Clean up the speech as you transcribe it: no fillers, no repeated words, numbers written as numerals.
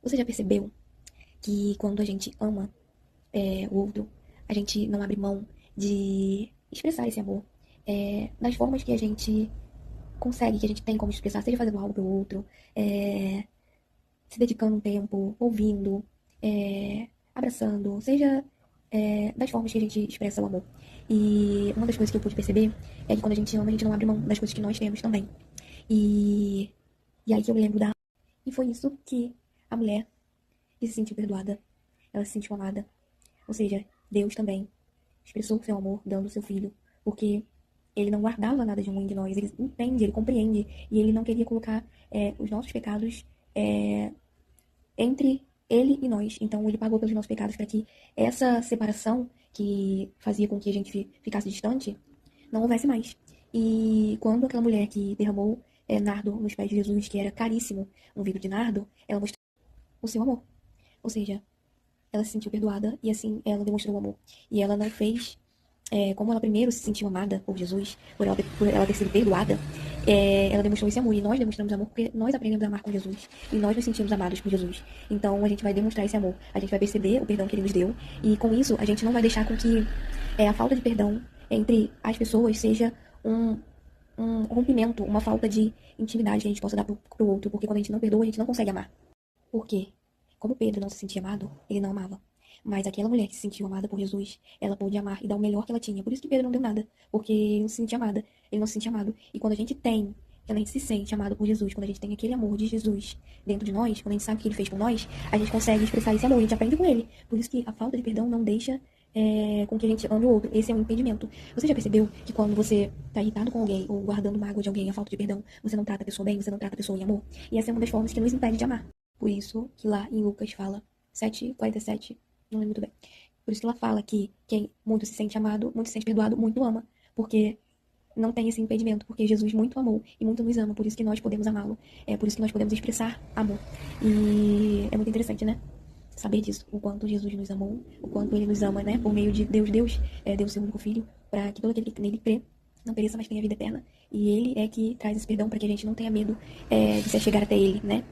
Você já percebeu que quando a gente ama o outro, a gente não abre mão de expressar esse amor nas formas que a gente consegue, que a gente tem como expressar, seja fazendo algo pro outro, é, se dedicando um tempo, ouvindo, abraçando, seja das formas que a gente expressa o amor. E uma das coisas que eu pude perceber é que quando a gente ama, a gente não abre mão das coisas que nós temos também. E, e aí que eu me lembro da. E foi isso que a mulher que se sentiu perdoada, ela se sentiu amada. Ou seja, Deus também expressou o seu amor dando o seu filho, porque ele não guardava nada de ruim de nós, ele entende, ele compreende, e ele não queria colocar os nossos pecados é, entre ele e nós. Então ele pagou pelos nossos pecados para que essa separação que fazia com que a gente ficasse distante não houvesse mais. E quando aquela mulher que derramou nardo nos pés de Jesus, que era caríssimo, um vidro de nardo, ela mostrou o seu amor. Ou seja, ela se sentiu perdoada e assim ela demonstrou o amor. E ela não fez, como ela primeiro se sentiu amada por Jesus, por ela ter sido perdoada, ela demonstrou esse amor. E nós demonstramos amor porque nós aprendemos a amar com Jesus. E nós nos sentimos amados por Jesus. Então a gente vai demonstrar esse amor. A gente vai perceber o perdão que ele nos deu. E com isso a gente não vai deixar com que a falta de perdão entre as pessoas seja um, um rompimento, uma falta de intimidade que a gente possa dar pro outro. Porque quando a gente não perdoa, a gente não consegue amar. Por quê? Como Pedro não se sentia amado, ele não amava. Mas aquela mulher que se sentiu amada por Jesus, ela pôde amar e dar o melhor que ela tinha. Por isso que Pedro não deu nada, porque ele não se sentia amada, ele não se sentia amado. E quando a gente tem, quando a gente se sente amado por Jesus, quando a gente tem aquele amor de Jesus dentro de nós, quando a gente sabe o que ele fez por nós, a gente consegue expressar esse amor, a gente aprende com ele. Por isso que a falta de perdão não deixa com que a gente ame o outro. Esse é um impedimento. Você já percebeu que quando você tá irritado com alguém ou guardando mágoa de alguém, a falta de perdão, você não trata a pessoa bem, você não trata a pessoa em amor? E essa é uma das formas que nos impede de amar. Por isso que lá em Lucas fala 7:47, não lembro muito bem. Por isso que ela fala que quem muito se sente amado, muito se sente perdoado, muito ama. Porque não tem esse impedimento, porque Jesus muito amou e muito nos ama, por isso que nós podemos amá-lo. É por isso que nós podemos expressar amor. E é muito interessante, né? Saber disso, o quanto Jesus nos amou, o quanto ele nos ama, né? Por meio de Deus deu o seu único filho, para que todo aquele que nele crê não pereça, mas tenha vida eterna. E ele é que traz esse perdão para que a gente não tenha medo de se chegar até ele, né?